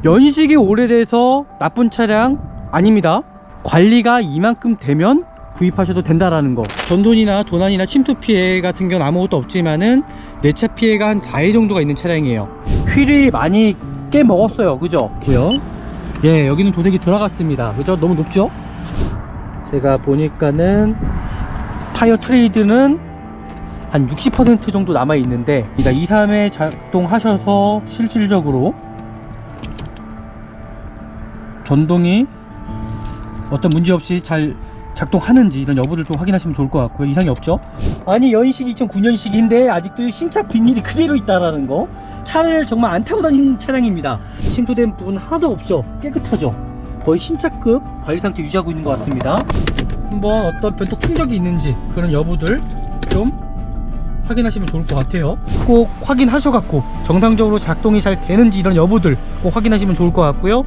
연식이 오래돼서 나쁜 차량 아닙니다. 관리가 이만큼 되면 구입하셔도 된다라는 거. 전손이나 도난이나 침투 피해 같은 경우는 아무것도 없지만은 내차 피해가 한 4회 정도가 있는 차량이에요. 휠이 많이 깨 먹었어요. 그죠? 고요. 예, 여기는 도색이 들어갔습니다. 그죠? 너무 높죠? 제가 보니까는 타이어 트레이드는 한 60% 정도 남아 있는데, 2, 3회 작동하셔서 실질적으로 전동이 어떤 문제 없이 잘 작동하는지 이런 여부를 좀 확인하시면 좋을 것 같고요. 이상이 없죠? 아니, 연식 2009년식인데 아직도 신차 비닐이 그대로 있다라는 거. 차를 정말 안 타고 다니는 차량입니다. 침투된 부분 하나도 없죠? 깨끗하죠? 거의 신차급 관리 상태 유지하고 있는 것 같습니다. 한번 어떤 변속 충격이 있는지 그런 여부들 좀 확인하시면 좋을 것 같아요. 꼭 확인하셔갖고 정상적으로 작동이 잘 되는지 이런 여부들 꼭 확인하시면 좋을 것 같고요.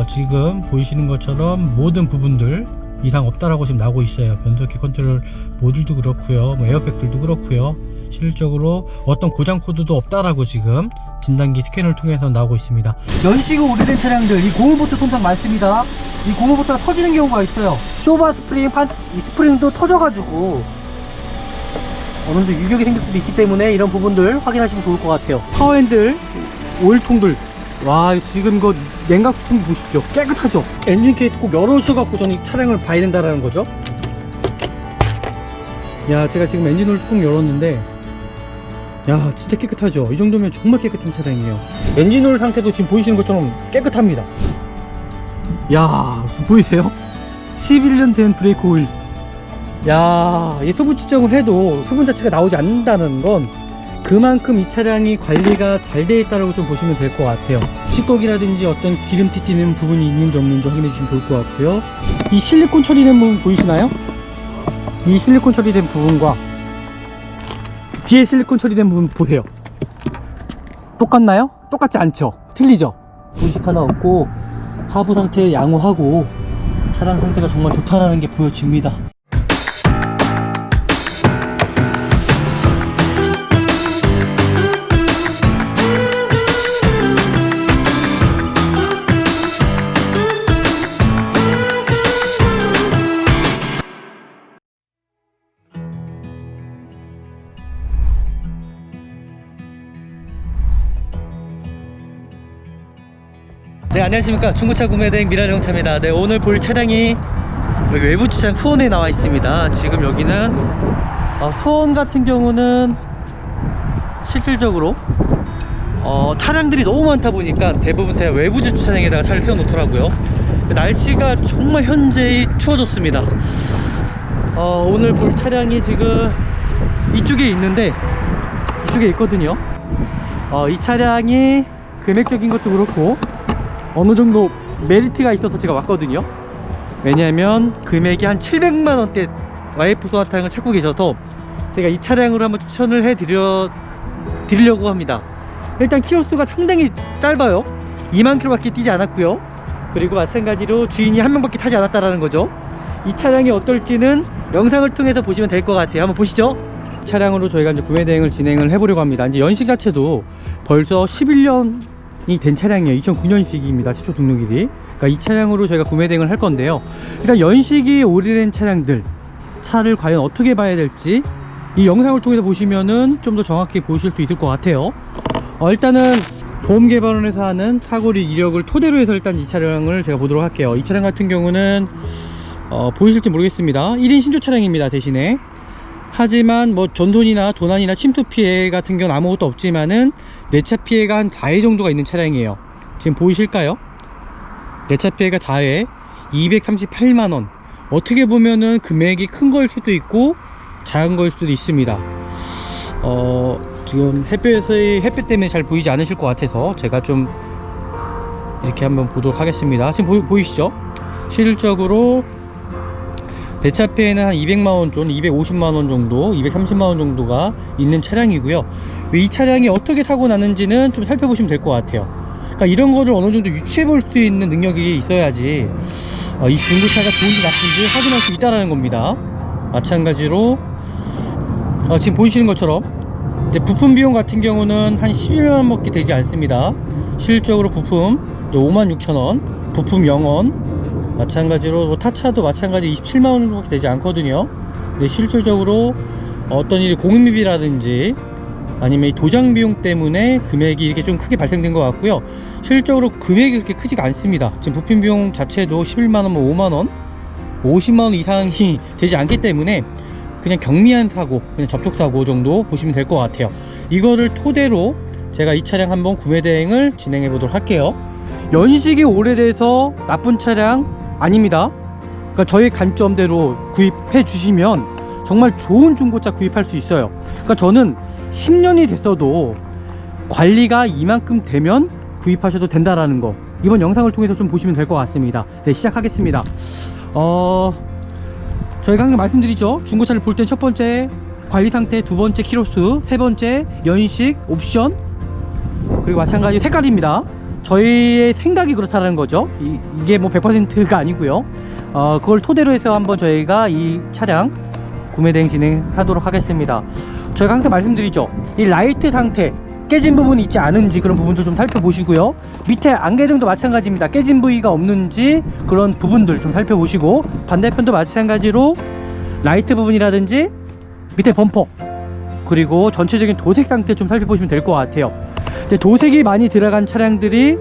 지금 보이시는 것처럼 모든 부분들 이상 없다라고 지금 나오고 있어요. 변속기 컨트롤 모듈도 그렇고요, 뭐 에어백들도 그렇고요, 실질적으로 어떤 고장 코드도 없다라고 지금 진단기 스캐너를 통해서 나오고 있습니다. 연식이 오래된 차량들, 이 고무보트 손상 많습니다. 이 고무보트가 터지는 경우가 있어요. 쇼바 스프링, 이 스프링도 터져가지고 어느 정도 유격이 생길 수도 있기 때문에 이런 부분들 확인하시면 좋을 것 같아요. 파워핸들, 오일통들, 와, 지금 이거 냉각통 보십시오. 깨끗하죠? 엔진 케이스 꼭 열어주셔갖고 저는 이 차량을 봐야 된다라는 거죠. 야, 제가 지금 엔진을 꼭 열었는데, 야, 진짜 깨끗하죠? 이 정도면 정말 깨끗한 차량이에요. 엔진오일 상태도 지금 보이시는 것처럼 깨끗합니다. 야, 보이세요? 11년 된 브레이크 오일. 야, 이 수분 측정을 해도 수분 자체가 나오지 않는다는 건 그만큼 이 차량이 관리가 잘 되어 있다고 좀 보시면 될 것 같아요. 시kok이라든지 어떤 기름티 튀는 부분이 있는지 없는지 확인해 주시면 좋을 것 같고요. 이 실리콘 처리된 부분 보이시나요? 이 실리콘 처리된 부분과 뒤에 실리콘 처리된 부분 보세요. 똑같나요? 똑같지 않죠? 틀리죠? 부식 하나 없고 하부 상태 양호하고 차량 상태가 정말 좋다라는 게 보여집니다. 네, 안녕하십니까. 중고차 구매대행 미라자동차입니다. 네, 오늘 볼 차량이 여기 외부 주차장 수원에 나와 있습니다. 지금 여기는 수원 같은 경우는 실질적으로 차량들이 너무 많다 보니까 대부분 다 외부 주차장에다가 차를 세워 놓더라고요. 날씨가 정말 현재 추워졌습니다. 오늘 볼 차량이 지금 이쪽에 있는데, 이쪽에 있거든요. 이 차량이 금액적인 것도 그렇고 어느 정도 메리트가 있어서 제가 왔거든요. 왜냐하면 금액이 한 700만원대 와이프 소나타를 찾고 계셔서 제가 이 차량으로 한번 추천을 드리려고 합니다. 일단 키로수가 상당히 짧아요. 2만 킬로밖에 뛰지 않았고요. 그리고 마찬가지로 주인이 한 명밖에 타지 않았다라는 거죠. 이 차량이 어떨지는 영상을 통해서 보시면 될 것 같아요. 한번 보시죠. 차량으로 저희가 이제 구매 대행을 진행을 해보려고 합니다. 이제 연식 자체도 벌써 11년이 된 차량이에요. 2009년식입니다. 최초 등록일이. 그러니까 이 차량으로 저희가 구매 대행을 할 건데요. 일단 연식이 오래된 차량들, 차를 과연 어떻게 봐야 될지 이 영상을 통해서 보시면은 좀 더 정확히 보실 수 있을 것 같아요. 일단은 보험개발원에서 하는 사고리 이력을 토대로 해서 일단 이 차량을 제가 보도록 할게요. 이 차량 같은 경우는 보이실지 모르겠습니다. 1인 신조 차량입니다. 대신에 하지만 뭐 전손이나 도난이나 침투 피해 같은 경우는 아무것도 없지만은 내차 피해가 한 4회 정도가 있는 차량이에요. 지금 보이실까요? 내차 피해가 4회 238만원. 어떻게 보면은 금액이 큰 거일 수도 있고 작은 거일 수도 있습니다. 지금 햇볕 때문에 잘 보이지 않으실 것 같아서 제가 좀 이렇게 한번 보도록 하겠습니다. 지금 보이시죠? 실질적으로 내차 피해는 한 200만원 좀, 250만원 정도, 230만원 정도가 있는 차량이고요. 이 차량이 어떻게 사고 나는지는 좀 살펴보시면 될 것 같아요. 그러니까 이런 거를 어느 정도 유추해 볼 수 있는 능력이 있어야지 이 중고차가 좋은지 나쁜지 확인할 수 있다는 겁니다. 마찬가지로 지금 보이시는 것처럼 이제 부품 비용 같은 경우는 한 12만원밖에 되지 않습니다. 실질적으로 부품 56,000원, 부품 0원. 마찬가지로 뭐 타차도 마찬가지 27만원 정도밖에 되지 않거든요. 근데 실질적으로 어떤 일이 공임비라든지 아니면 이 도장 비용 때문에 금액이 이렇게 좀 크게 발생된 것 같고요. 실질적으로 금액이 그렇게 크지가 않습니다. 지금 부품 비용 자체도 11만원, 뭐 5만원, 50만원 이상이 되지 않기 때문에 그냥 경미한 사고, 그냥 접촉 사고 정도 보시면 될 것 같아요. 이거를 토대로 제가 이 차량 한번 구매 대행을 진행해 보도록 할게요. 연식이 오래돼서 나쁜 차량 아닙니다. 그러니까 저희 관점대로 구입해 주시면 정말 좋은 중고차 구입할 수 있어요. 그러니까 저는 10년이 됐어도 관리가 이만큼 되면 구입하셔도 된다라는 거, 이번 영상을 통해서 좀 보시면 될 것 같습니다. 네, 시작하겠습니다. 저희가 항상 말씀드리죠. 중고차를 볼 땐 첫 번째 관리 상태, 두 번째 키로수, 세 번째 연식, 옵션, 그리고 마찬가지 색깔입니다. 저희의 생각이 그렇다는 거죠. 이게 뭐 100%가 아니고요. 그걸 토대로 해서 한번 저희가 이 차량 구매 대행 진행하도록 하겠습니다. 저희가 항상 말씀드리죠. 이 라이트 상태, 깨진 부분이 있지 않은지 그런 부분도 좀 살펴보시고요. 밑에 안개등도 마찬가지입니다. 깨진 부위가 없는지 그런 부분들 좀 살펴보시고, 반대편도 마찬가지로 라이트 부분이라든지 밑에 범퍼, 그리고 전체적인 도색 상태 좀 살펴보시면 될 것 같아요. 이제 도색이 많이 들어간 차량들이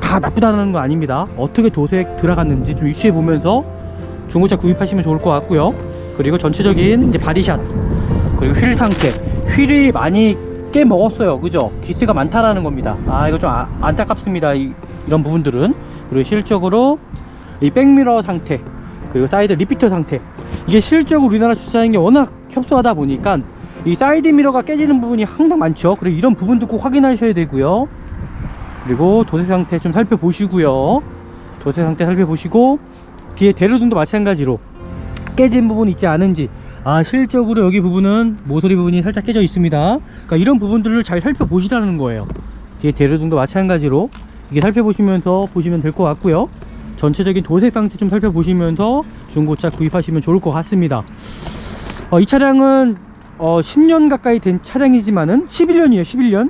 다 나쁘다는 건 아닙니다. 어떻게 도색 들어갔는지 좀 유추해 보면서 중고차 구입하시면 좋을 것 같고요. 그리고 전체적인 이제 바디샷, 그리고 휠 상태, 휠이 많이 깨먹었어요. 그죠? 기스가 많다라는 겁니다. 이거 좀 안타깝습니다. 이런 부분들은. 그리고 실적으로 이 백미러 상태, 그리고 사이드 리피터 상태, 이게 실적으로 우리나라 주차장이 워낙 협소하다 보니까 이 사이드 미러가 깨지는 부분이 항상 많죠. 그리고 이런 부분도 꼭 확인하셔야 되고요. 그리고 도색 상태 좀 살펴보시고요. 도색 상태 살펴보시고, 뒤에 대로등도 마찬가지로 깨진 부분이 있지 않은지, 실적으로 여기 부분은 모서리 부분이 살짝 깨져 있습니다. 그러니까 이런 부분들을 잘 살펴보시라는 거예요. 뒤에 대로등도 마찬가지로 이게 살펴보시면서 보시면 될 것 같고요. 전체적인 도색 상태 좀 살펴보시면서 중고차 구입하시면 좋을 것 같습니다. 이 차량은 10년 가까이 된 차량이지만은 11년이에요. 11년,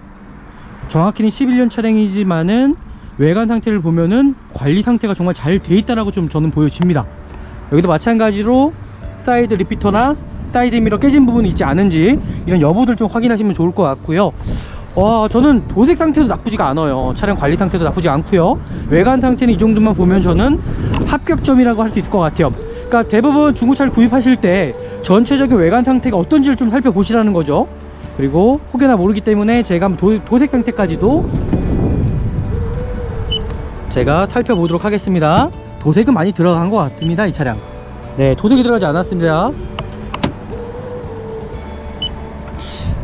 정확히는 11년 차량이지만은 외관 상태를 보면은 관리 상태가 정말 잘 돼 있다라고 좀 저는 보여집니다. 여기도 마찬가지로 사이드 리피터나 사이드 미러 깨진 부분이 있지 않은지 이런 여부들 좀 확인하시면 좋을 것 같고요. 저는 도색 상태도 나쁘지가 않아요. 차량 관리 상태도 나쁘지 않고요. 외관 상태는 이 정도만 보면 저는 합격점이라고 할 수 있을 것 같아요. 그러니까 대부분 중고차를 구입하실 때 전체적인 외관 상태가 어떤지를 좀 살펴보시라는 거죠. 그리고 혹여나 모르기 때문에 제가 한번 도색 상태까지도 제가 살펴보도록 하겠습니다. 도색은 많이 들어간 것 같습니다. 이 차량, 네, 도색이 들어가지 않았습니다.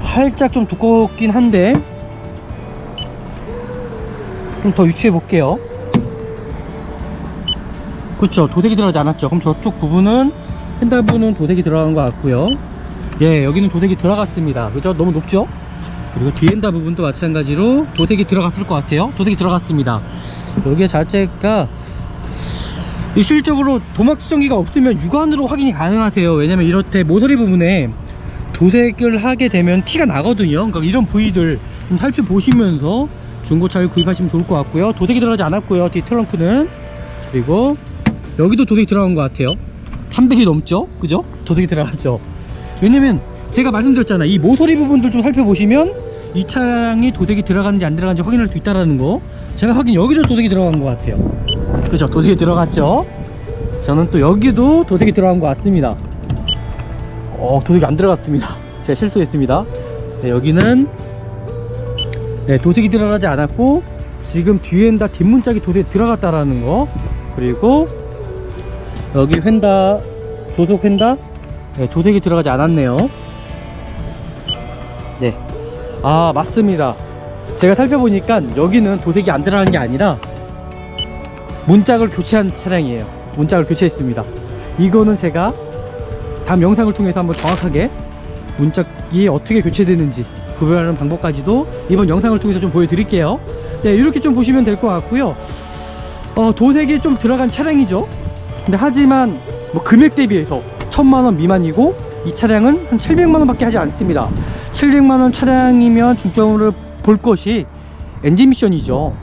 살짝 좀 두껍긴 한데 좀 더 유추해 볼게요. 그렇죠, 도색이 들어가지 않았죠. 그럼 저쪽 부분은 펜다 부분은 도색이 들어간 것 같고요. 예, 여기는 도색이 들어갔습니다. 그죠? 너무 높죠? 그리고 뒤엔다 부분도 마찬가지로 도색이 들어갔을 것 같아요. 도색이 들어갔습니다. 여기 자체가 실적으로 도막 수정기가 없으면 육안으로 확인이 가능하세요. 왜냐면 이렇게 모서리 부분에 도색을 하게 되면 티가 나거든요. 그러니까 이런 부위들 좀 살펴보시면서 중고차를 구입하시면 좋을 것 같고요. 도색이 들어가지 않았고요. 뒤 트렁크는. 그리고 여기도 도색이 들어간 것 같아요. 300이 넘죠? 그죠? 도색이 들어갔죠. 왜냐면 제가 말씀드렸잖아요. 이 모서리 부분들 좀 살펴보시면 이 차량이 도색이 들어갔는지 안 들어갔는지 확인할 수 있다는 거. 제가 확인, 여기도 도색이 들어간 것 같아요. 그죠? 도색이 들어갔죠? 저는 또 여기도 도색이 들어간 것 같습니다. 도색이 안 들어갔습니다. 제가 실수했습니다. 네, 여기는 네, 도색이 들어가지 않았고, 지금 뒤엔 다 뒷문짝이 도색이 들어갔다라는 거. 그리고 여기 휀다, 조속 휀다, 네, 도색이 들어가지 않았네요. 네, 맞습니다. 제가 살펴보니까 여기는 도색이 안 들어간 게 아니라 문짝을 교체한 차량이에요. 문짝을 교체했습니다. 이거는 제가 다음 영상을 통해서 한번 정확하게 문짝이 어떻게 교체되는지 구별하는 방법까지도 이번 영상을 통해서 좀 보여드릴게요. 네, 이렇게 좀 보시면 될 것 같고요. 도색이 좀 들어간 차량이죠. 근데 하지만 뭐 금액 대비해서 1000만원 미만이고, 이 차량은 한 700만원 밖에 하지 않습니다. 700만원 차량이면 중점으로 볼 것이 엔진 미션이죠.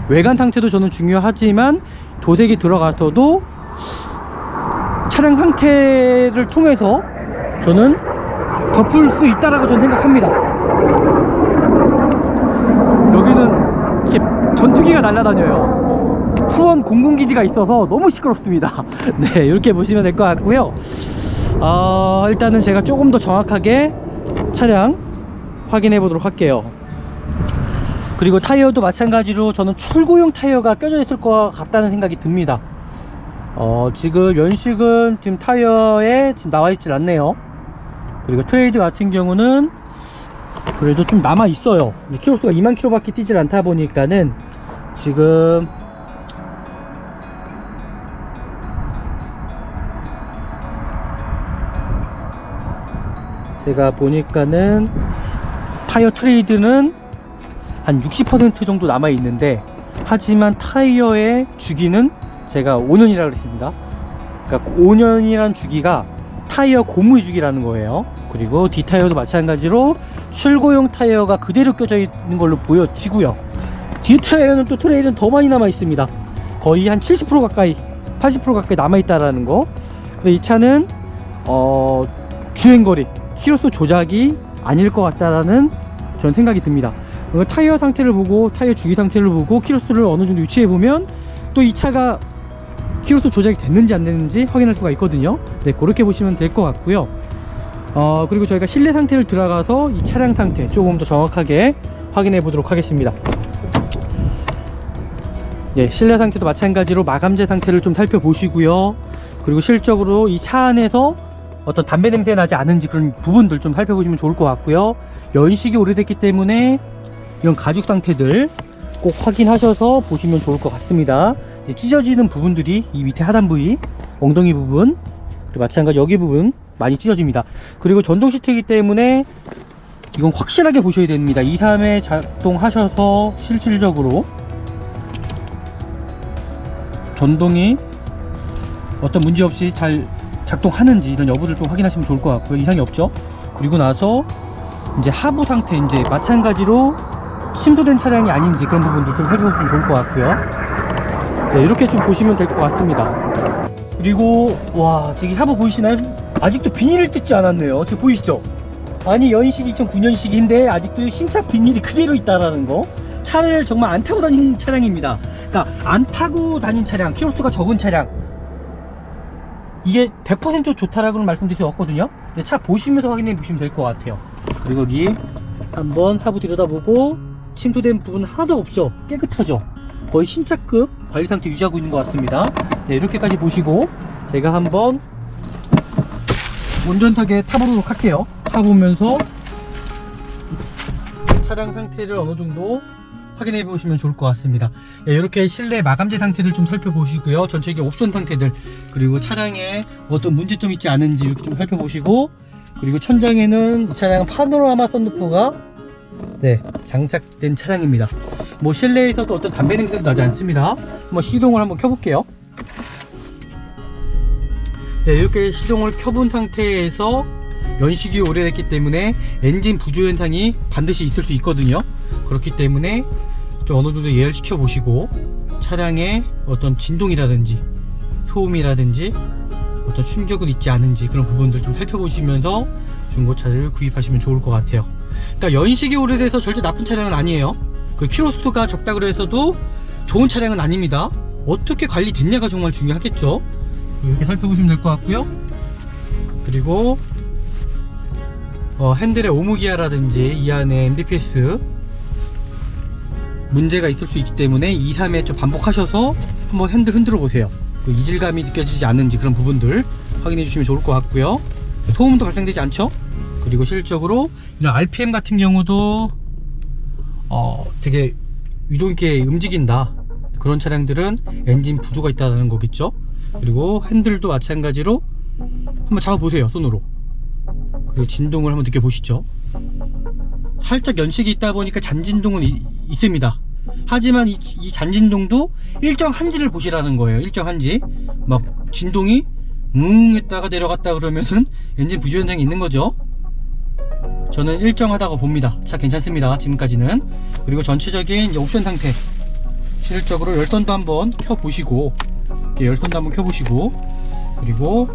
외관 상태도 저는 중요하지만 도색이 들어가서도 차량 상태를 통해서 저는 덮을 수 있다라고 저는 생각합니다. 여기는 이렇게 전투기가 날아다녀요. 수원 공군기지가 있어서 너무 시끄럽습니다. 네, 이렇게 보시면 될 것 같고요. 일단은 제가 조금 더 정확하게 차량 확인해 보도록 할게요. 그리고 타이어도 마찬가지로 저는 출고용 타이어가 껴져 있을 것 같다는 생각이 듭니다. 지금 연식은 지금 타이어에 지금 나와 있질 않네요. 그리고 트레이드 같은 경우는 그래도 좀 남아 있어요. 키로수가 2만 킬로밖에 뛰질 않다 보니까는 지금 제가 보니까는 타이어 트레이드는 한 60% 정도 남아 있는데, 하지만 타이어의 주기는 제가 5년이라고 그랬습니다. 그러니까 5년이란 주기가 타이어 고무 주기라는 거예요. 그리고 뒷타이어도 마찬가지로 출고용 타이어가 그대로 껴져 있는 걸로 보여지고요. 뒷타이어는 또 트레이드는 더 많이 남아 있습니다. 거의 한 70% 가까이 80% 가까이 남아 있다라는 거. 근데 이 차는 주행거리 키로수 조작이 아닐 것 같다라는 저는 생각이 듭니다. 타이어 상태를 보고 타이어 주기 상태를 보고 키로수를 어느 정도 유추해 보면 또 이 차가 키로수 조작이 됐는지 안 됐는지 확인할 수가 있거든요. 네, 그렇게 보시면 될 것 같고요. 그리고 저희가 실내 상태를 들어가서 이 차량 상태 조금 더 정확하게 확인해 보도록 하겠습니다. 네, 실내 상태도 마찬가지로 마감재 상태를 좀 살펴보시고요. 그리고 실적으로 이 차 안에서 어떤 담배 냄새 나지 않은지 그런 부분들 좀 살펴보시면 좋을 것 같고요. 연식이 오래됐기 때문에 이런 가죽 상태들 꼭 확인하셔서 보시면 좋을 것 같습니다. 찢어지는 부분들이 이 밑에 하단 부위, 엉덩이 부분, 그리고 마찬가지 여기 부분 많이 찢어집니다. 그리고 전동 시트이기 때문에 이건 확실하게 보셔야 됩니다. 2, 3회 작동하셔서 실질적으로 전동이 어떤 문제 없이 잘 작동하는지 이런 여부를 좀 확인하시면 좋을 것 같고요. 이상이 없죠. 그리고 나서 이제 하부 상태, 이제 마찬가지로 심도된 차량이 아닌지 그런 부분도 좀 살펴보시면 좋을 것 같고요. 네, 이렇게 좀 보시면 될 것 같습니다. 그리고 와, 지금 하부 보이시나요? 아직도 비닐을 뜯지 않았네요. 지금 보이시죠? 아니, 연식 2009년식인데 아직도 신차 비닐이 그대로 있다라는 거. 차를 정말 안 타고 다니는 차량입니다. 그러니까 안 타고 다닌 차량, 키로수가 적은 차량, 이게 100% 좋다라고는 말씀드릴 수 없거든요. 근데 차 보시면서 확인해 보시면 될 것 같아요. 그리고 여기 한번 하부 들여다보고 침투된 부분 하나도 없죠. 깨끗하죠. 거의 신차급 관리 상태 유지하고 있는 것 같습니다. 네, 이렇게까지 보시고 제가 한번 운전석에 타보도록 할게요. 타보면서 차량 상태를 어느 정도 확인해 보시면 좋을 것 같습니다. 네, 이렇게 실내 마감재 상태를 좀 살펴보시고요. 전체적인 옵션 상태들, 그리고 차량에 어떤 문제점 있지 않은지 이렇게 좀 살펴보시고, 그리고 천장에는 이 차량은 파노라마 썬루프가 장착된 차량입니다. 뭐 실내에서도 어떤 담배 냄새도 나지 않습니다. 한번 시동을 한번 켜볼게요. 네, 이렇게 시동을 켜본 상태에서 연식이 오래됐기 때문에 엔진 부조 현상이 반드시 있을 수 있거든요. 그렇기 때문에 좀 어느 정도 예열시켜 보시고 차량에 어떤 진동이라든지 소음이라든지 어떤 충격은 있지 않은지 그런 부분들 좀 살펴보시면서 중고차를 구입하시면 좋을 것 같아요. 그러니까 연식이 오래돼서 절대 나쁜 차량은 아니에요. 그 키로수가 적다고 해서도 좋은 차량은 아닙니다. 어떻게 관리됐냐가 정말 중요하겠죠. 이렇게 살펴보시면 될 것 같고요. 그리고 핸들의 오무기아라든지 이 안에 MDPS 문제가 있을 수 있기 때문에 2, 3회 좀 반복하셔서 한번 핸들 흔들어 보세요. 이질감이 느껴지지 않는지 그런 부분들 확인해 주시면 좋을 것 같고요. 소음도 발생되지 않죠. 그리고 실질적으로 이런 RPM 같은 경우도 되게 유동있게 움직인다, 그런 차량들은 엔진 부조가 있다는 거겠죠. 그리고 핸들도 마찬가지로 한번 잡아보세요, 손으로. 그리고 진동을 한번 느껴보시죠. 살짝 연식이 있다 보니까 잔진동은 있습니다. 하지만 이 잔진동도 일정한지를 보시라는 거예요. 일정한지. 막 진동이 했다가 내려갔다 그러면은 엔진 부조 현상이 있는 거죠. 저는 일정하다고 봅니다. 차 괜찮습니다. 지금까지는. 그리고 전체적인 이제 옵션 상태, 실질적으로 열선도 한번 켜보시고, 이렇게 열선도 한번 켜보시고, 그리고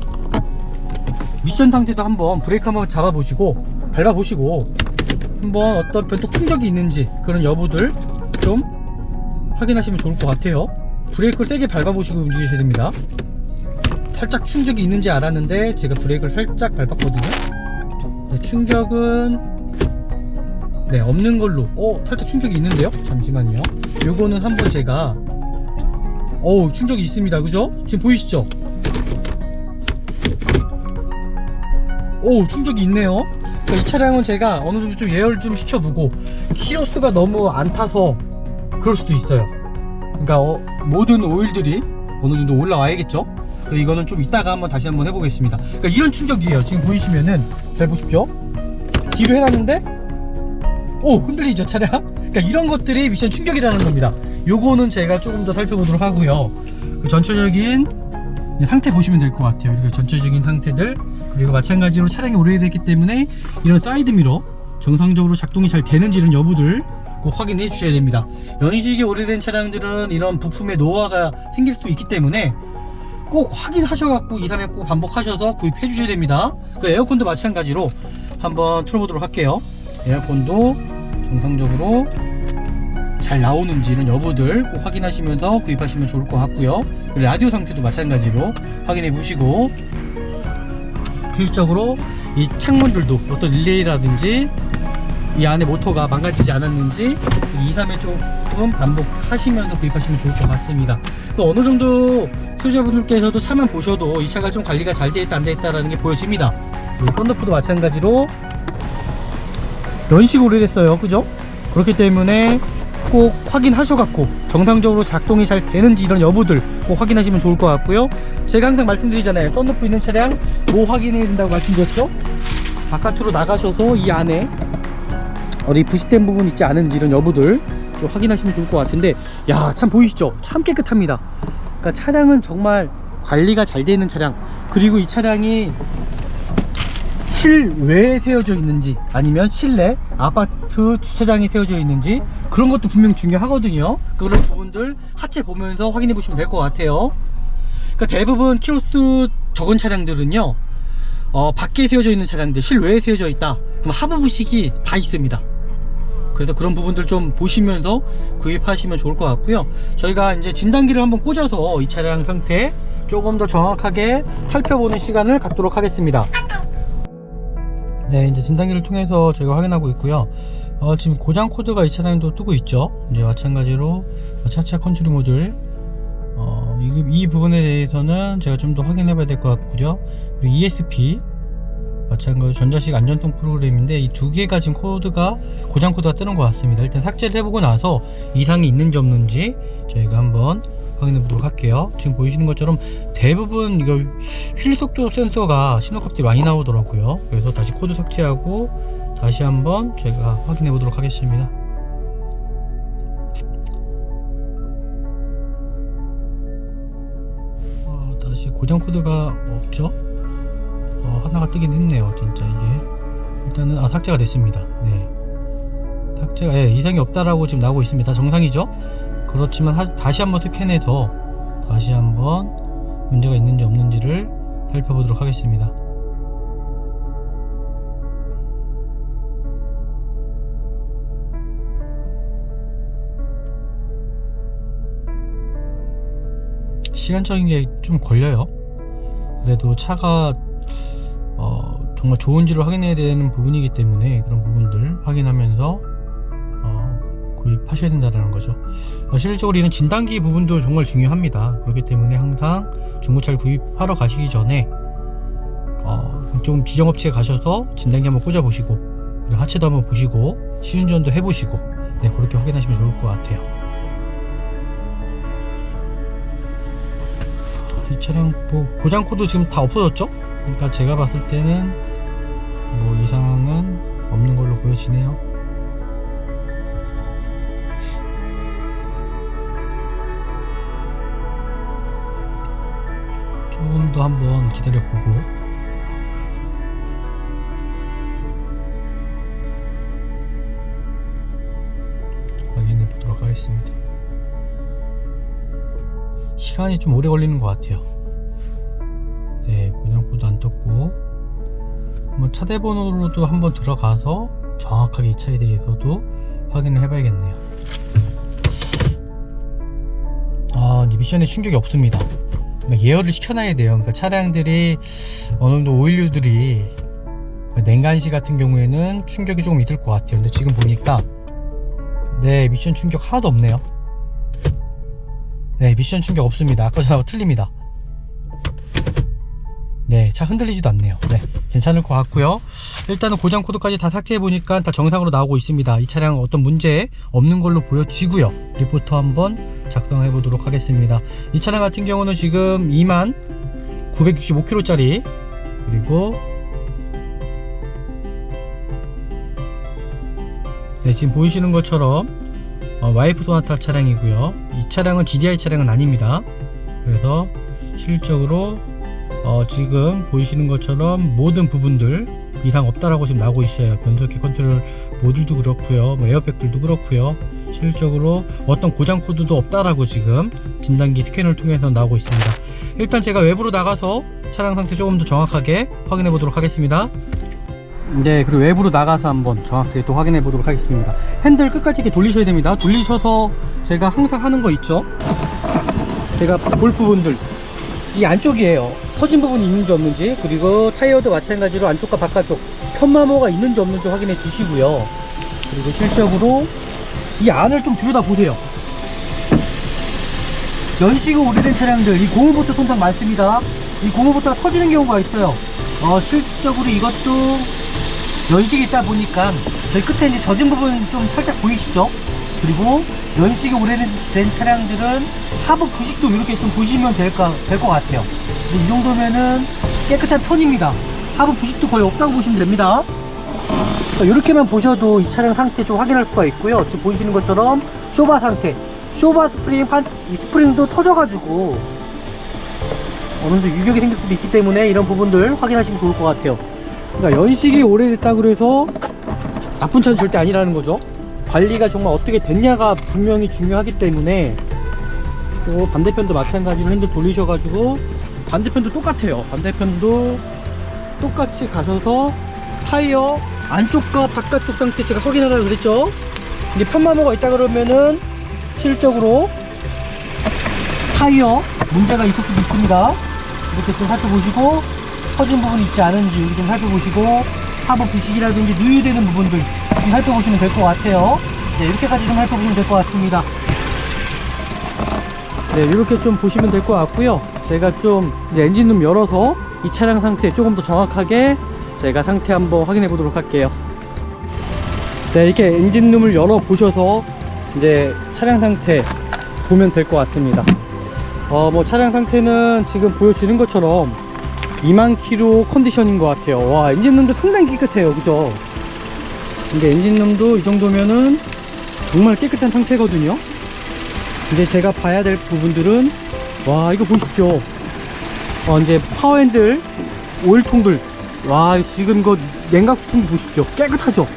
미션 상태도 한번 브레이크 한번 잡아보시고 밟아보시고 한번 어떤 변속 충격이 있는지 그런 여부들 좀 확인하시면 좋을 것 같아요. 브레이크를 세게 밟아보시고 움직이셔야 됩니다. 살짝 충격이 있는지 알았는데 제가 브레이크를 살짝 밟았거든요. 네, 충격은 네, 없는 걸로. 살짝 충격이 있는데요. 잠시만요. 요거는 한번 제가 충격이 있습니다. 그죠? 지금 보이시죠? 충격이 있네요. 그러니까 이 차량은 제가 어느 정도 좀 예열 좀 시켜보고 키로수가 너무 안 타서 그럴 수도 있어요. 그러니까 모든 오일들이 어느 정도 올라와야겠죠. 그래서 이거는 좀 이따가 다시 한번 해보겠습니다. 그러니까 이런 충격이에요. 지금 보이시면은 잘 보십시오. 뒤로 해놨는데 흔들리죠 차량. 그러니까 이런 것들이 미션 충격이라는 겁니다. 요거는 제가 조금 더 살펴보도록 하고요. 그 전체적인 상태 보시면 될 것 같아요. 이렇게 전체적인 상태들, 그리고 마찬가지로 차량이 오래됐기 때문에 이런 사이드미러 정상적으로 작동이 잘 되는지 이런 여부들 꼭 확인해 주셔야 됩니다. 연식이 오래된 차량들은 이런 부품의 노화가 생길 수도 있기 때문에 꼭 확인하셔갖고 2, 3회 꼭 반복하셔서 구입해 주셔야 됩니다. 그 에어컨도 마찬가지로 한번 틀어보도록 할게요. 에어컨도 정상적으로 잘 나오는지 이런 여부들 꼭 확인하시면서 구입하시면 좋을 것 같고요. 라디오 상태도 마찬가지로 확인해 보시고, 실질적으로 이 창문들도 어떤 릴레이라든지 이 안에 모터가 망가지지 않았는지 2, 3회 조금 반복하시면서 구입하시면 좋을 것 같습니다. 또 어느 정도 소유자분들께서도 차만 보셔도 이 차가 좀 관리가 잘 되어 있다 안 되어 있다라는 게 보여집니다. 썬루프도 마찬가지로 연식 오래됐어요. 그죠? 그렇기 때문에 꼭 확인하셔갖고 정상적으로 작동이 잘 되는지 이런 여부들 꼭 확인하시면 좋을 것 같고요. 제가 항상 말씀드리잖아요. 썬루프 있는 차량 뭐 확인해야 된다고 말씀드렸죠? 바깥으로 나가셔서 이 안에 어디 부식된 부분 있지 않은지 이런 여부들 좀 확인하시면 좋을 것 같은데, 참 보이시죠? 참 깨끗합니다. 그러니까 차량은 정말 관리가 잘 되어 있는 차량, 그리고 이 차량이 실외에 세워져 있는지 아니면 실내 아파트 주차장에 세워져 있는지 그런 것도 분명 중요하거든요. 그런 부분들 하체 보면서 확인해 보시면 될 것 같아요. 그러니까 대부분 키로수 적은 차량들은요, 밖에 세워져 있는 차량들, 실외에 세워져 있다 그럼 하부 부식이 다 있습니다. 그래서 그런 부분들 좀 보시면서 구입하시면 좋을 것 같고요. 저희가 이제 진단기를 한번 꽂아서 이 차량 상태 조금 더 정확하게 살펴보는 시간을 갖도록 하겠습니다. 네, 이제 진단기를 통해서 저희가 확인하고 있고요. 지금 고장 코드가 이 차량도 뜨고 있죠. 이제 마찬가지로 차차 컨트롤 모듈, 이 부분에 대해서는 제가 좀 더 확인해 봐야 될 것 같고요. 그리고 ESP 마찬가지로 전자식 안전통 프로그램인데 이 두 개가 지금 코드가 고장 코드가 뜨는 것 같습니다. 일단 삭제를 해보고 나서 이상이 있는지 없는지 저희가 한번 확인해 보도록 할게요. 지금 보이시는 것처럼 대부분 이거 휠 속도 센서가 신호 값들이 많이 나오더라고요. 그래서 다시 코드 삭제하고 다시 한번 제가 확인해 보도록 하겠습니다. 다시 고장 코드가 없죠? 하나가 뜨긴 했네요. 진짜 이게 일단은 삭제가 됐습니다. 네, 삭제가 이상이 없다라고 지금 나오고 있습니다. 정상이죠? 그렇지만 다시 한번 스캔해서 다시 한번 문제가 있는지 없는지를 살펴보도록 하겠습니다. 시간적인 게 좀 걸려요. 그래도 차가 정말 좋은지를 확인해야 되는 부분이기 때문에 그런 부분들 확인하면서 구입하셔야 된다는 거죠. 실질적으로 이런 진단기 부분도 정말 중요합니다. 그렇기 때문에 항상 중고차를 구입하러 가시기 전에 좀 지정업체에 가셔서 진단기 한번 꽂아 보시고, 그리고 하체도 한번 보시고 시운전도 해보시고, 네, 그렇게 확인하시면 좋을 것 같아요. 이 차량 고장 코드 지금 다 없어졌죠? 그러니까 제가 봤을 때는 이상은 없는 걸로 보여지네요. 조금 더 한번 기다려보고, 있습니다. 시간이 좀 오래 걸리는 것 같아요. 네, 고장코드 안 떴고, 한번 차대 번호로도 한번 들어가서 정확하게 이 차에 대해서도 확인을 해봐야겠네요. 이제 미션에 충격이 없습니다. 그러니까 예열을 시켜놔야 돼요. 그러니까 차량들이 어느 정도 오일류들이 냉간시 같은 경우에는 충격이 조금 있을 것 같아요. 근데 지금 보니까 네, 미션 충격 하나도 없네요. 네, 미션 충격 없습니다. 아까 전하고 틀립니다. 네, 차 흔들리지도 않네요. 네, 괜찮을 것 같고요. 일단은 고장 코드까지 다 삭제해 보니까 다 정상으로 나오고 있습니다. 이 차량 어떤 문제 없는 걸로 보여지고요. 리포터 한번 작성해 보도록 하겠습니다. 이 차량 같은 경우는 지금 2965km 짜리, 그리고 네, 지금 보이시는 것처럼 와이프 소나타 차량이고요. 이 차량은 GDI 차량은 아닙니다. 그래서 실적으로 지금 보이시는 것처럼 모든 부분들 이상 없다라고 지금 나오고 있어요. 변속기 컨트롤 모듈도 그렇고요, 에어백들도 그렇고요. 실적으로 어떤 고장 코드도 없다라고 지금 진단기 스캐너를 통해서 나오고 있습니다. 일단 제가 외부로 나가서 차량 상태 조금 더 정확하게 확인해 보도록 하겠습니다. 네, 그리고 외부로 나가서 한번 정확하게 또 확인해 보도록 하겠습니다. 핸들 끝까지 이렇게 돌리셔야 됩니다. 돌리셔서 제가 항상 하는 거 있죠, 제가 볼 부분들 이 안쪽이에요. 터진 부분이 있는지 없는지, 그리고 타이어도 마찬가지로 안쪽과 바깥쪽 편마모가 있는지 없는지 확인해 주시고요. 그리고 실적으로 이 안을 좀 들여다 보세요. 연식이 오래된 차량들, 이 고무보트 통상 많습니다. 이 고무보트가 터지는 경우가 있어요. 실질적으로 이것도 연식이 있다 보니까 저희 끝에 이제 젖은 부분 좀 살짝 보이시죠? 그리고 연식이 오래된 차량들은 하부 부식도 이렇게 좀 보시면 될 것 같아요. 근데 이 정도면은 깨끗한 편입니다. 하부 부식도 거의 없다고 보시면 됩니다. 이렇게만 보셔도 이 차량 상태 좀 확인할 수가 있고요. 지금 보이시는 것처럼 쇼바 상태, 쇼바 스프링, 이 스프링도 터져가지고 어느 정도 유격이 생길 수도 있기 때문에 이런 부분들 확인하시면 좋을 것 같아요. 그러니까 연식이 오래됐다고 해서 나쁜 차는 절대 아니라는 거죠. 관리가 정말 어떻게 됐냐가 분명히 중요하기 때문에. 또 반대편도 마찬가지로 핸들 돌리셔가지고 반대편도 똑같아요. 반대편도 똑같이 가셔서 타이어 안쪽과 바깥쪽 상태 제가 확인하라고 그랬죠. 이게 편마모가 있다 그러면은 실적으로 타이어 문제가 있을 수도 있습니다. 이렇게 좀 살펴보시고, 터진 부분이 있지 않은지 여기 좀 살펴보시고, 하부 부식이라든지 누유되는 부분들 좀 살펴보시면 될 것 같아요. 네, 이렇게까지 좀 살펴보시면 될 것 같습니다. 네, 이렇게 좀 보시면 될 것 같고요. 제가 좀 이제 엔진룸 열어서 이 차량 상태 조금 더 정확하게 제가 상태 한번 확인해 보도록 할게요. 네, 이렇게 엔진룸을 열어 보셔서 이제 차량 상태 보면 될 것 같습니다. 뭐 차량 상태는 지금 보여지는 것처럼 2만 킬로 컨디션인 것 같아요. 와, 엔진룸도 상당히 깨끗해요, 그죠? 근데 엔진룸도 이 정도면은 정말 깨끗한 상태거든요. 근데 제가 봐야 될 부분들은, 와, 이거 보십시오. 이제 파워핸들 오일통들, 와, 지금 이거 냉각통 보십시오. 깨끗하죠?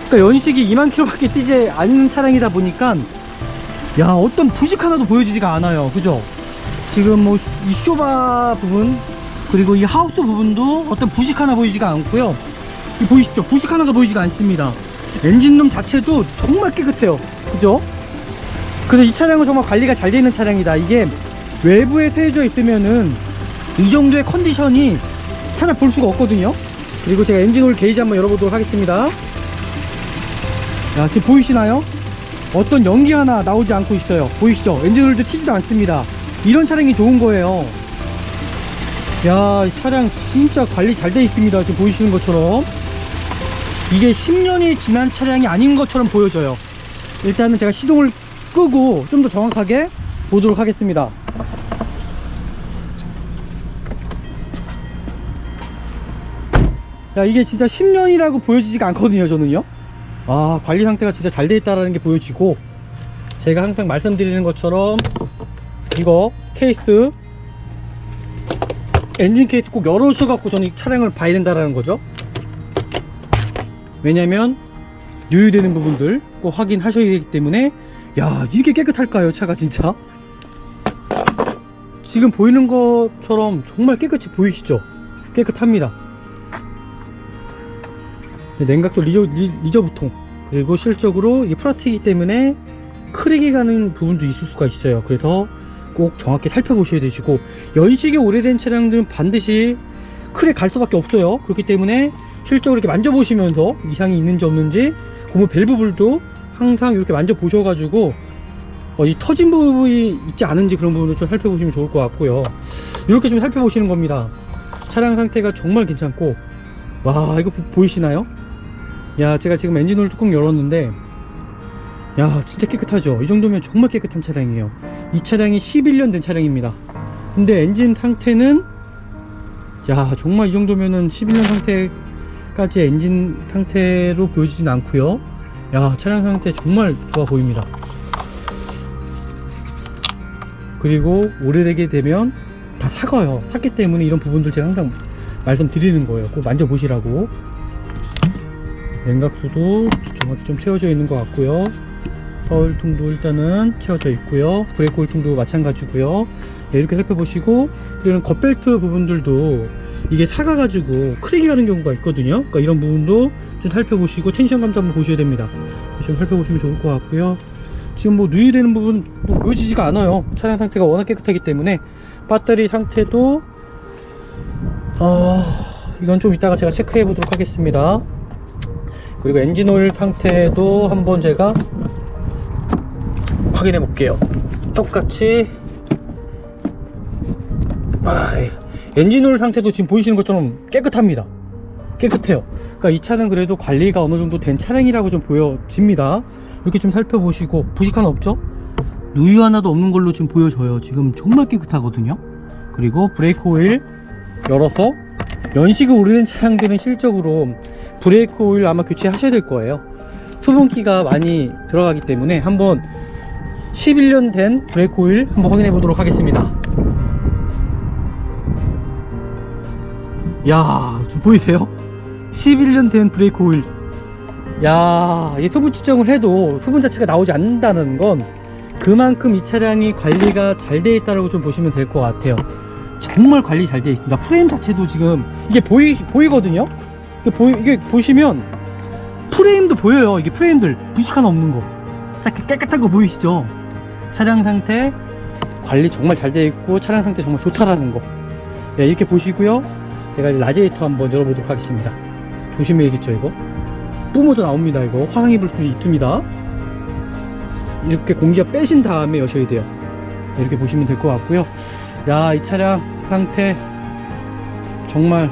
그러니까 연식이 2만 킬로밖에 뛰지 않는 차량이다 보니까 야, 어떤 부식 하나도 보여지지가 않아요, 그죠? 지금 뭐 이 쇼바 부분, 그리고 이 하우스 부분도 어떤 부식 하나 보이지가 않고요. 이 보이시죠? 부식 하나도 보이지가 않습니다. 엔진룸 자체도 정말 깨끗해요, 그죠? 그래서 이 차량은 정말 관리가 잘 되어 있는 차량이다. 이게 외부에 세워져 있으면은 이 정도의 컨디션이 찾아볼 수가 없거든요. 그리고 제가 엔진오일 게이지 한번 열어보도록 하겠습니다. 야, 지금 보이시나요? 어떤 연기 하나 나오지 않고 있어요. 보이시죠? 엔진오일도 튀지도 않습니다. 이런 차량이 좋은 거예요. 야, 이 차량 진짜 관리 잘 되어 있습니다. 지금 보이시는 것처럼 이게 10년이 지난 차량이 아닌 것처럼 보여져요. 일단은 제가 시동을 끄고 좀 더 정확하게 보도록 하겠습니다. 야, 이게 진짜 10년이라고 보여지지가 않거든요, 저는요. 아, 관리 상태가 진짜 잘 되어 있다는 게 보여지고, 제가 항상 말씀드리는 것처럼 이거 케이스, 엔진 케이스 꼭 열어주셔갖고 저는 이 차량을 봐야 된다는 거죠. 왜냐면 누유되는 부분들 꼭 확인하셔야 되기 때문에 야, 이게 깨끗할까요, 차가 진짜? 지금 보이는 것처럼 정말 깨끗이 보이시죠? 깨끗합니다. 냉각도 리저브통, 그리고 실적으로 이 프라트이기 때문에 크랙이 가는 부분도 있을 수가 있어요. 그래서 꼭 정확히 살펴보셔야 되시고, 연식이 오래된 차량들은 반드시 크랙 갈 수밖에 없어요. 그렇기 때문에 실적으로 이렇게 만져보시면서 이상이 있는지 없는지, 고무 밸브불도 항상 이렇게 만져보셔가지고 이 터진 부분이 있지 않은지 그런 부분을 좀 살펴보시면 좋을 것 같고요. 이렇게 좀 살펴보시는 겁니다. 차량 상태가 정말 괜찮고, 와, 이거 보이시나요? 야, 제가 지금 엔진오일 뚜껑 열었는데, 야, 진짜 깨끗하죠? 이 정도면 정말 깨끗한 차량이에요. 이 차량이 11년 된 차량입니다. 근데 엔진 상태는, 야, 정말 이 정도면은 11년 상태까지 엔진 상태로 보여지진 않고요. 야, 차량 상태 정말 좋아 보입니다. 그리고 오래되게 되면 다 삭아요. 삭기 때문에 이런 부분들 제가 항상 말씀드리는 거예요. 꼭 만져보시라고. 냉각수도 정확히 좀 채워져 있는 것 같고요. 서울통도 일단은 채워져 있고요. 브레이크 홀통도 마찬가지고요. 네, 이렇게 살펴보시고, 그리고 겉벨트 부분들도 이게 삭아가지고 크랙이 가는 경우가 있거든요. 그러니까 이런 부분도 좀 살펴보시고, 텐션감도 한번 보셔야 됩니다. 좀 살펴보시면 좋을 것 같고요. 지금 뭐 누유되는 부분 뭐 보여지지가 않아요. 차량 상태가 워낙 깨끗하기 때문에. 배터리 상태도 이건 좀 이따가 제가 체크해 보도록 하겠습니다. 그리고 엔진오일 상태도 한번 제가 확인해 볼게요. 똑같이 엔진오일 상태도 지금 보이시는 것처럼 깨끗합니다. 깨끗해요. 그러니까 이 차는 그래도 관리가 어느 정도 된 차량이라고 좀 보여집니다. 이렇게 좀 살펴보시고, 부식 하나 없죠? 누유 하나도 없는 걸로 지금 보여져요. 지금 정말 깨끗하거든요. 그리고 브레이크 오일 열어서, 연식이 오래된 차량들은 실적으로 브레이크 오일 아마 교체하셔야 될 거예요. 수분기가 많이 들어가기 때문에 한번 11년 된 브레이크 오일 한번 확인해 보도록 하겠습니다. 야, 좀 보이세요? 11년 된 브레이크 오일. 야, 이 수분 측정을 해도 수분 자체가 나오지 않는다는 건 그만큼 이 차량이 관리가 잘 되어 있다고 좀 보시면 될 것 같아요. 정말 관리 잘 되어 있습니다. 프레임 자체도 지금 이게 보이거든요. 이게 보시면 프레임도 보여요. 이게 프레임들 부식 하나 없는 거. 자, 깨끗한 거 보이시죠? 차량 상태 관리 정말 잘 되어 있고, 차량 상태 정말 좋다라는 거. 네, 이렇게 보시고요. 제가 라디에이터 한번 열어보도록 하겠습니다. 조심해야겠죠, 이거? 뿜어져 나옵니다. 이거 화상 입을 수 있습니다. 이렇게 공기가 빼신 다음에 여셔야 돼요. 네, 이렇게 보시면 될 것 같고요. 야, 이 차량 상태 정말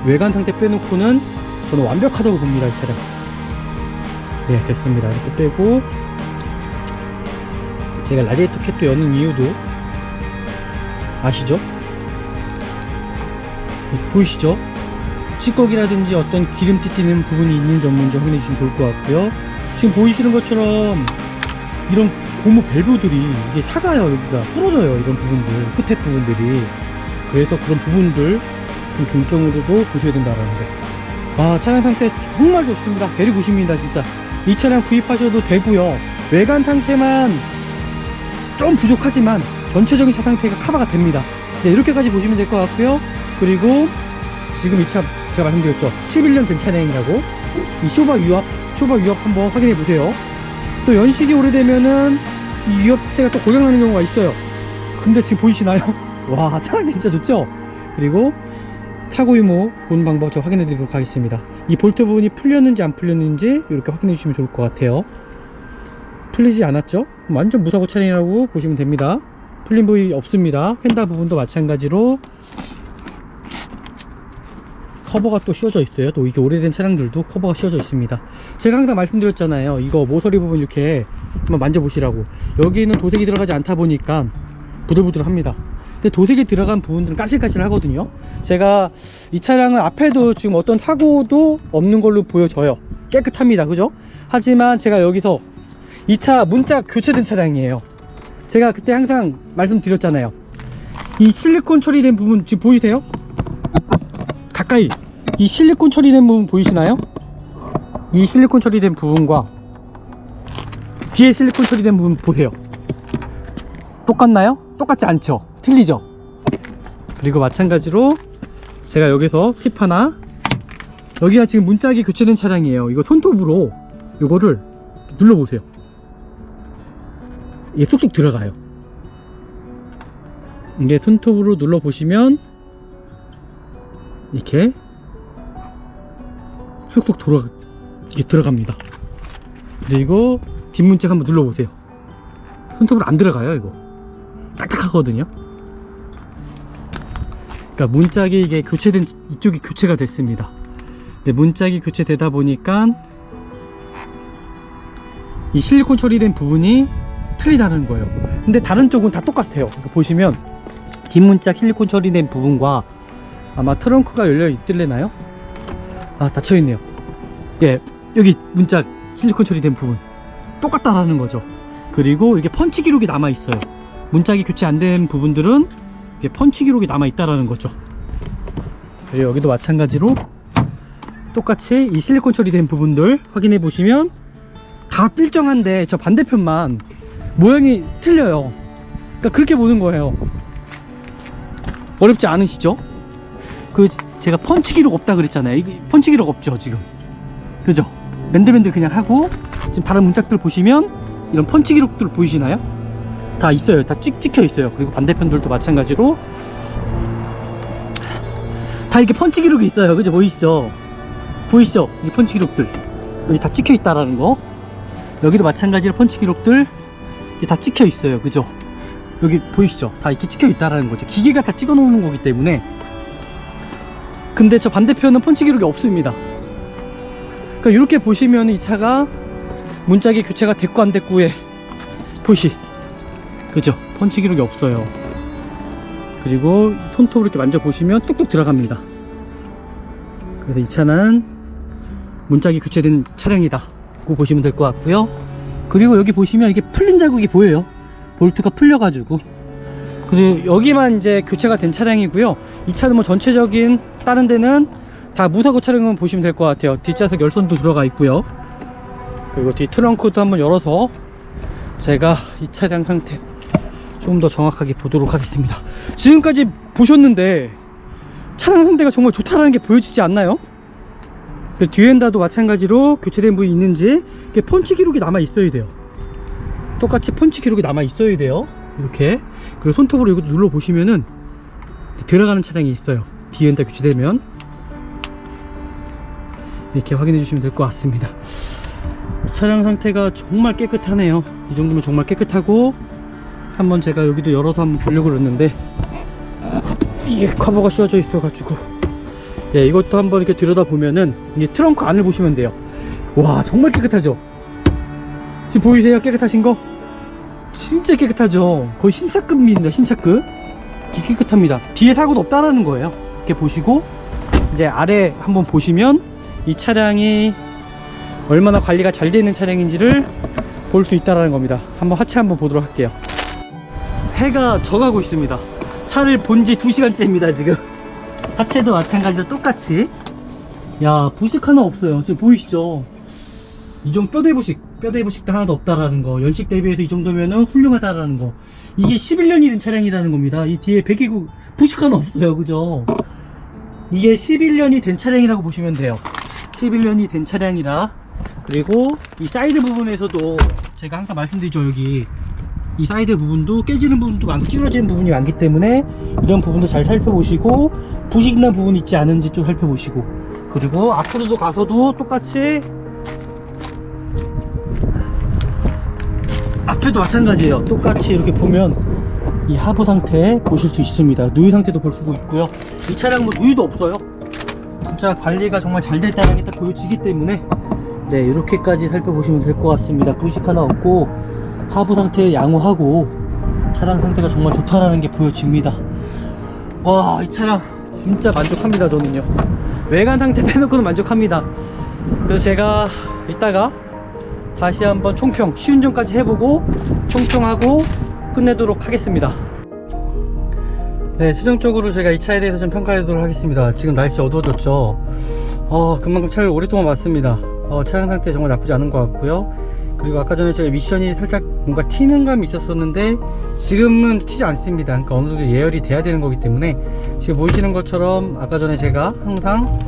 외관 상태 빼놓고는 저는 완벽하다고 봅니다. 이 차량. 네, 됐습니다. 이렇게 빼고, 제가 라디에이터 캡도 여는 이유도 아시죠? 보이시죠? 찌꺼기라든지 어떤 기름기 튀는 부분이 있는지 없는지 확인해 주시면 좋을 것 같고요. 지금 보이시는 것처럼 이런 고무 밸브들이 이게 삭아요. 여기가 부러져요. 이런 부분들, 끝에 부분들이. 그래서 그런 부분들 좀 중점으로도 보셔야 된다라는 거. 아, 차량 상태 정말 좋습니다. 베리 굿입니다. 진짜 이 차량 구입하셔도 되고요. 외관 상태만 좀 부족하지만 전체적인 차 상태가 커버가 됩니다. 네, 이렇게까지 보시면 될 것 같고요. 그리고 지금 이 차 제가 말씀드렸죠, 11년 된 차량이라고. 이 쇼바 유압 한번 확인해 보세요. 또 연식이 오래되면은 이 유압 자체가 또 고장나는 경우가 있어요. 근데 지금 보이시나요? 와, 차량 진짜 좋죠? 그리고 타고 유무 보는 방법 저 확인해 드리도록 하겠습니다. 이 볼트 부분이 풀렸는지 안 풀렸는지 이렇게 확인해 주시면 좋을 것 같아요. 풀리지 않았죠? 완전 무사고 차량이라고 보시면 됩니다. 풀린 부위 없습니다. 휀다 부분도 마찬가지로 커버가 또 씌워져 있어요. 또 이게 오래된 차량들도 커버가 씌워져 있습니다. 제가 항상 말씀드렸잖아요. 이거 모서리 부분 이렇게 한번 만져보시라고. 여기는 도색이 들어가지 않다 보니까 부들부들합니다. 근데 도색이 들어간 부분들은 까실까실 하거든요. 제가 이 차량은 앞에도 지금 어떤 사고도 없는 걸로 보여져요. 깨끗합니다. 그죠? 하지만 제가 여기서 이 차 문짝 교체된 차량이에요. 제가 그때 항상 말씀드렸잖아요. 이 실리콘 처리된 부분 지금 보이세요? 가까이 이 실리콘 처리된 부분 보이시나요? 이 실리콘 처리된 부분과 뒤에 실리콘 처리된 부분 보세요. 똑같나요? 똑같지 않죠? 틀리죠? 그리고 마찬가지로 제가 여기서 팁 하나, 여기가 지금 문짝이 교체된 차량이에요. 이거 손톱으로 이거를 눌러보세요. 이게 쏙쏙 들어가요. 이게 손톱으로 눌러보시면 이렇게 쏙쏙 이게 들어갑니다. 그리고 뒷문짝 한번 눌러보세요. 손톱으로 안 들어가요. 이거 딱딱하거든요. 그러니까 문짝이 이게 교체된, 이쪽이 교체가 됐습니다. 근데 문짝이 교체되다 보니까 이 실리콘 처리된 부분이 틀리다는 거예요. 근데 다른 쪽은 다 똑같아요. 보시면 뒷문짝 실리콘 처리된 부분과 아마 트렁크가 열려 있을래나요? 아, 닫혀 있네요. 예, 여기 문짝 실리콘 처리된 부분 똑같다라는 거죠. 그리고 이게 펀치 기록이 남아 있어요. 문짝이 교체 안 된 부분들은 이게 펀치 기록이 남아 있다라는 거죠. 그리고 여기도 마찬가지로 똑같이 이 실리콘 처리된 부분들 확인해 보시면 다 일정한데 저 반대편만 모양이 틀려요. 그러니까 그렇게 보는 거예요. 어렵지 않으시죠? 그 제가 펀치 기록 없다 그랬잖아요. 이게 펀치 기록 없죠 지금, 그죠? 맨들맨들 그냥 하고, 지금 다른 문짝들 보시면 이런 펀치 기록들 보이시나요? 다 있어요. 다 찍혀 있어요. 그리고 반대편들도 마찬가지로 다 이렇게 펀치 기록이 있어요. 그죠? 보이시죠? 보이시죠? 이 펀치 기록들 여기 다 찍혀 있다라는 거. 여기도 마찬가지로 펀치 기록들 이게 다 찍혀 있어요. 그죠? 여기 보이시죠? 다 이렇게 찍혀 있다라는 거죠. 기계가 다 찍어 놓는 거기 때문에. 근데 저 반대편은 펀치 기록이 없습니다. 그러니까 이렇게 보시면 이 차가 문짝이 교체가 됐고 안 됐고의 표시, 그죠? 펀치 기록이 없어요. 그리고 손톱으로 이렇게 만져보시면 뚝뚝 들어갑니다. 그래서 이 차는 문짝이 교체된 차량이다 고 보시면 될 것 같고요. 그리고 여기 보시면 이게 풀린 자국이 보여요. 볼트가 풀려가지고. 그리고 여기만 이제 교체가 된 차량이고요. 이 차는 뭐 전체적인 다른 데는 다 무사고 차량만 보시면 될 것 같아요. 뒷좌석 열선도 들어가 있고요. 그리고 뒤 트렁크도 한번 열어서 제가 이 차량 상태 좀 더 정확하게 보도록 하겠습니다. 지금까지 보셨는데 차량 상태가 정말 좋다라는 게 보여지지 않나요? 뒤엔다도 마찬가지로 교체된 부분이 있는지 이렇게 펀치 기록이 남아 있어야 돼요. 똑같이 펀치 기록이 남아 있어야 돼요. 이렇게. 그리고 손톱으로 이것도 눌러 보시면은 들어가는 차량이 있어요. 뒤엔다 교체되면 이렇게 확인해 주시면 될 것 같습니다. 차량 상태가 정말 깨끗하네요. 이 정도면 정말 깨끗하고, 한번 제가 여기도 열어서 한번 보려고 그랬는데 이게 커버가 씌워져 있어 가지고, 예, 이것도 한번 이렇게 들여다 보면은 이게 트렁크 안을 보시면 돼요. 와, 정말 깨끗하죠? 지금 보이세요? 깨끗하신 거? 진짜 깨끗하죠? 거의 신차급입니다. 신차급. 깨끗합니다. 뒤에 사고도 없다라는 거예요. 이렇게 보시고 이제 아래 한번 보시면 이 차량이 얼마나 관리가 잘 되어 있는 차량인지를 볼 수 있다는 겁니다. 한번 하체 한번 보도록 할게요. 해가 져가고 있습니다. 차를 본 지 2시간째입니다 지금. 하체도 마찬가지로 똑같이, 야, 부식 하나 없어요. 지금 보이시죠? 이 정도 뼈대부식도 하나도 없다라는 거, 연식 대비해서 이 정도면은 훌륭하다라는 거. 이게 11년이 된 차량이라는 겁니다. 이 뒤에 배기구 부식 하나 없어요. 그죠? 이게 11년이 된 차량이라고 보시면 돼요. 11년이 된 차량이라. 그리고 이 사이드 부분에서도 제가 항상 말씀드리죠. 여기 이 사이드 부분도 깨지는 부분도 많고 찌그러지는 부분이 많기 때문에 이런 부분도 잘 살펴보시고, 부식난 부분이 있지 않은지 좀 살펴보시고, 그리고 앞으로도 가서도 똑같이 앞에도 마찬가지예요. 똑같이 이렇게 보면 이 하부 상태 보실 수 있습니다. 누유 상태도 볼 수가 있고요. 이 차량 뭐 누유도 없어요. 진짜 관리가 정말 잘 됐다는 게 딱 보여지기 때문에, 네, 이렇게까지 살펴보시면 될 것 같습니다. 부식 하나 없고 하부 상태 양호하고 차량 상태가 정말 좋다라는 게 보여집니다. 와, 이 차량 진짜 만족합니다. 저는요, 외관 상태 빼놓고는 만족합니다. 그래서 제가 이따가 다시 한번 총평, 시운전까지 해보고 총평하고 끝내도록 하겠습니다. 네, 최종적으로 제가 이 차에 대해서 좀 평가하도록 하겠습니다. 지금 날씨 어두워졌죠. 그만큼 차를 오랫동안 봤습니다. 차량 상태 정말 나쁘지 않은 것 같고요. 그리고 아까 전에 제가 미션이 살짝 뭔가 튀는 감이 있었었는데 지금은 튀지 않습니다. 그러니까 어느 정도 예열이 돼야 되는 거기 때문에 지금 보이시는 것처럼 아까 전에 제가 항상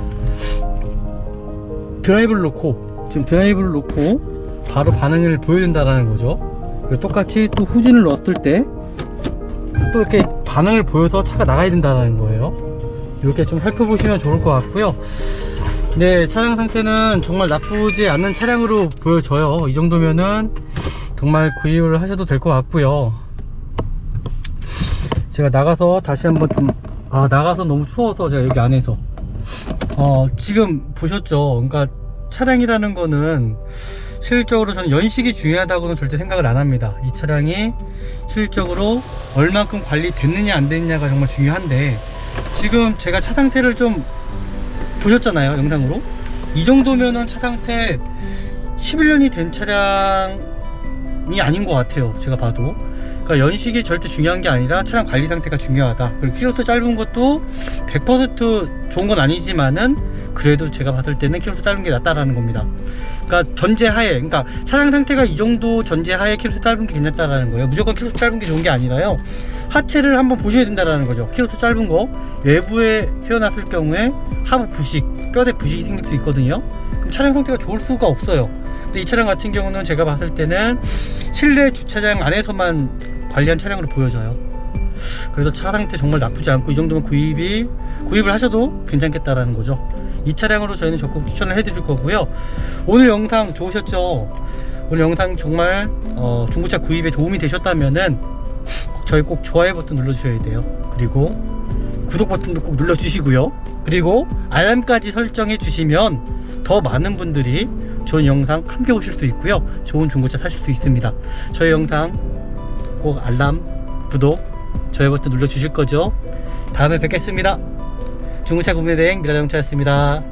드라이브를 놓고 지금 드라이브를 놓고 바로 반응을 보여준다라는 거죠. 그리고 똑같이 또 후진을 넣었을 때 또 이렇게 반응을 보여서 차가 나가야 된다는 거예요. 이렇게 좀 살펴보시면 좋을 것 같고요. 네, 차량 상태는 정말 나쁘지 않는 차량으로 보여져요. 이 정도면은 정말 구입을 하셔도 될 것 같고요. 제가 나가서 다시 한번 좀 나가서 너무 추워서 제가 여기 안에서 지금 보셨죠? 그러니까 차량이라는 거는 실질적으로 저는 연식이 중요하다고는 절대 생각을 안 합니다. 이 차량이 실질적으로 얼만큼 관리됐느냐 안 됐느냐가 정말 중요한데, 지금 제가 차 상태를 좀 보셨잖아요, 영상으로. 이 정도면은 차 상태 11년이 된 차량이 아닌 것 같아요, 제가 봐도. 그러니까 연식이 절대 중요한 게 아니라 차량 관리 상태가 중요하다. 그리고 킬로미터 짧은 것도 100% 좋은 건 아니지만은 그래도 제가 봤을 때는 킬로미터 짧은 게 낫다라는 겁니다. 그러니까 전제하에, 그러니까 차량 상태가 이 정도 전제하에 킬로미터 짧은 게 괜찮다라는 거예요. 무조건 킬로미터 짧은 게 좋은 게 아니라요, 하체를 한번 보셔야 된다라는 거죠. 킬로미터 짧은 거 외부에 튀어났을 경우에 하부 부식, 뼈대 부식이 생길 수 있거든요. 그럼 차량 상태가 좋을 수가 없어요. 근데 이 차량 같은 경우는 제가 봤을 때는 실내 주차장 안에서만 관리한 차량으로 보여져요. 그래서 차 상태 정말 나쁘지 않고 이 정도면 구입을 하셔도 괜찮겠다라는 거죠. 이 차량으로 저희는 적극 추천을 해드릴 거고요. 오늘 영상 좋으셨죠? 오늘 영상 정말 중고차 구입에 도움이 되셨다면은 저희 꼭 좋아요 버튼 눌러주셔야 돼요. 그리고 구독 버튼도 꼭 눌러주시고요. 그리고 알람까지 설정해 주시면 더 많은 분들이 좋은 영상 함께 보실 수 있고요, 좋은 중고차 사실 수 있습니다. 저희 영상 꼭 알람, 구독, 좋아요 버튼 눌러주실 거죠? 다음에 뵙겠습니다. 중고차 구매대행 미라자동차였습니다.